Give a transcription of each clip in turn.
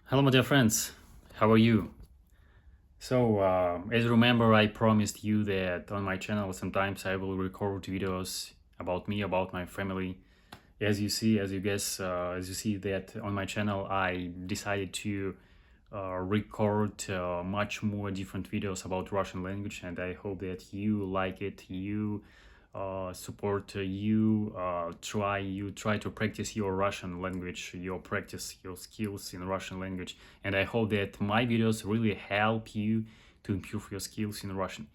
Hello, my dear friends. How are you? As you remember, I promised you that on my channel sometimes I will record videos about me, about my family. As you see, as you guess, as you see that on my channel, I decided to record much more different videos about Russian language, and I hope that you like it. You support. You try to practice your Russian language. You practice your skills in Russian language, and I hope that my videos really help you to improve your skills in Russian.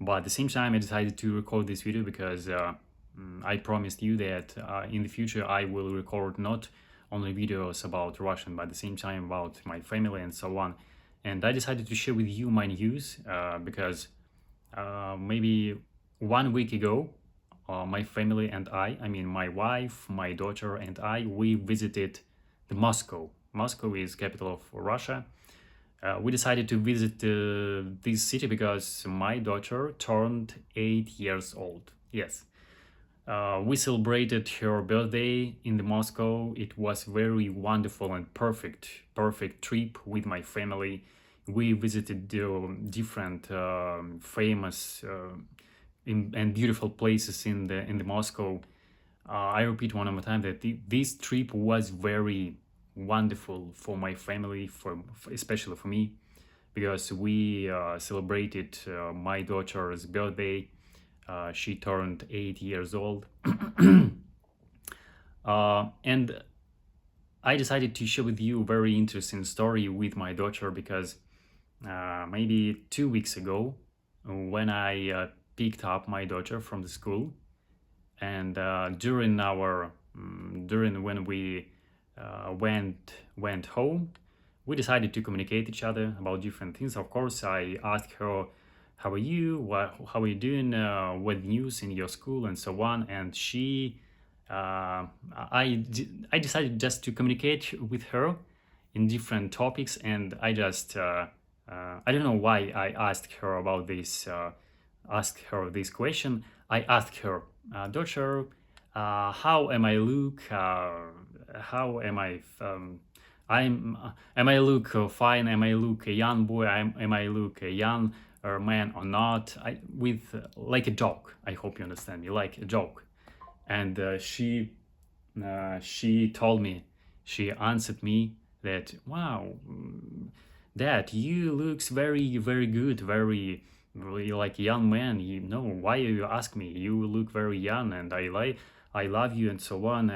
But at the same time, I decided to record this video because I promised you that in the future I will record not only videos about Russian, but at the same time about my family and so on. And I decided to share with you my news because maybe 1 week ago, my family and I mean my wife, my daughter, and I, we visited the Moscow. Moscow is capital of Russia. We decided to visit this city because my daughter turned 8 years old. Yes, we celebrated her birthday in the Moscow. It was very wonderful and perfect trip with my family. We visited the different famous and beautiful places in the Moscow. I repeat one more time that this trip was very wonderful for my family, for especially for me, because we celebrated my daughter's birthday. She turned 8 years old, and I decided to share with you a very interesting story with my daughter because maybe 2 weeks ago, when I picked up my daughter from the school, and during when we went home, we decided to communicate each other about different things. Of course, I asked her, "How are you? How are you doing? What news in your school and so on?" And I decided just to communicate with her in different topics, and I don't know why I asked her about this. Asked her this question. I asked her, "Daughter, how am I look? How am I? Am I look fine? Am I look a young boy? Am I look a young man or not?" With like a joke. I hope you understand me, like a joke. And she told me, she answered me that, "Wow, Dad, you looks very good, very like young man. You know why you ask me? You look very young, and I love you and so on."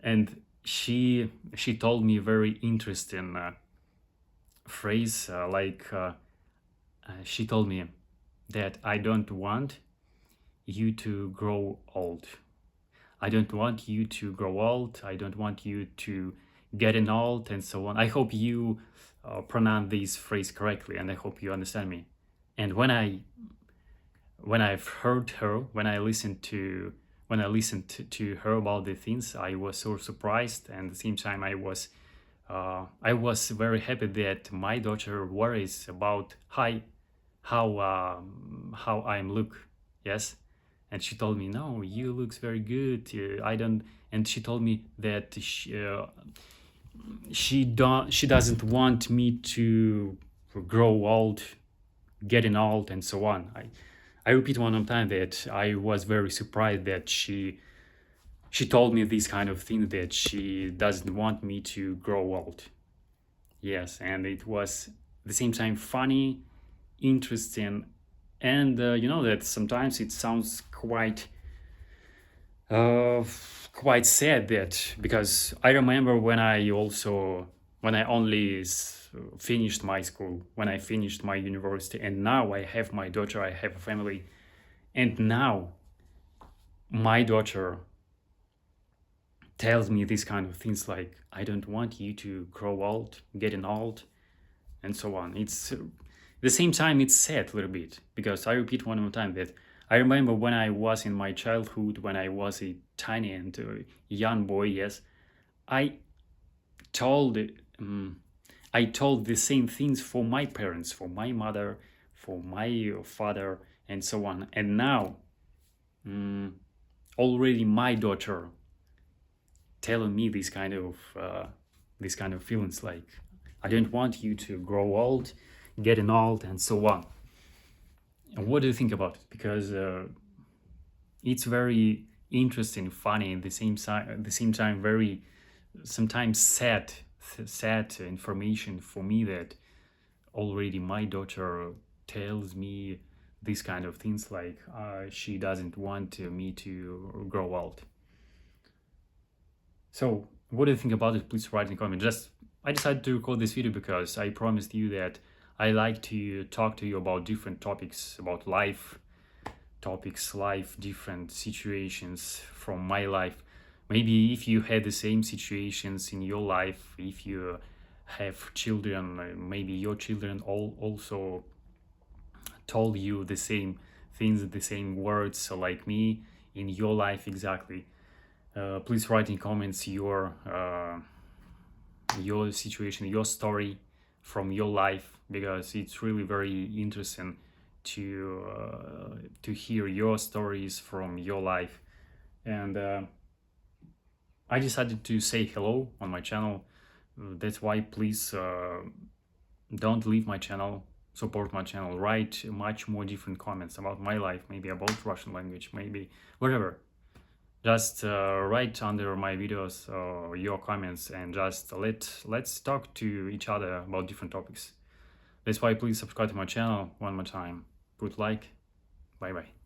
And she told me very interesting phrase she told me that I don't want you to grow old. I don't want you to grow old. I don't want you to getting old and so on. I hope you pronounce this phrase correctly, and I hope you understand me. And when I've heard her, when I listened to her about the things, I was so surprised, and at the same time I was very happy that my daughter worries about how I'm look. Yes, and she told me, "No, you looks very good. I don't." And she told me that she doesn't want me to grow old, getting old, and so on. I repeat one more time that I was very surprised that she told me this kind of thing, that she doesn't want me to grow old. Yes, and it was at the same time funny, interesting, and you know that sometimes it sounds uh, quite sad, that because I remember when I only finished my school, when I finished my university, and now I have my daughter, I have a family, and now my daughter tells me these kind of things like, "I don't want you to grow old, getting old," and so on. It's at the same time it's sad a little bit, because I repeat one more time that I remember when I was in my childhood, when I was a tiny and young boy. Yes, I told I told the same things for my parents, for my mother, for my father, and so on. And now already my daughter telling me this kind of feelings like, I don't want you to grow old, getting old, and so on. And what do you think about it? Because it's very interesting, funny, at the same time, very sometimes sad information for me that already my daughter tells me these kind of things, like she doesn't want me to grow old. So what do you think about it? Please write in the comment. I decided to record this video because I promised you that I like to talk to you about different topics, about life topics, different situations from my life. Maybe if you had the same situations in your life, if you have children, maybe your children also told you the same things, the same words like me in your life exactly. Please write in comments your situation, your story from your life, because it's really very interesting to hear your stories from your life. And I decided to say hello on my channel. That's why please don't leave my channel, support my channel, write much more different comments about my life, maybe about Russian language, maybe whatever. Just write under my videos your comments, and just let's talk to each other about different topics. That's why please subscribe to my channel one more time. Put like. Bye bye.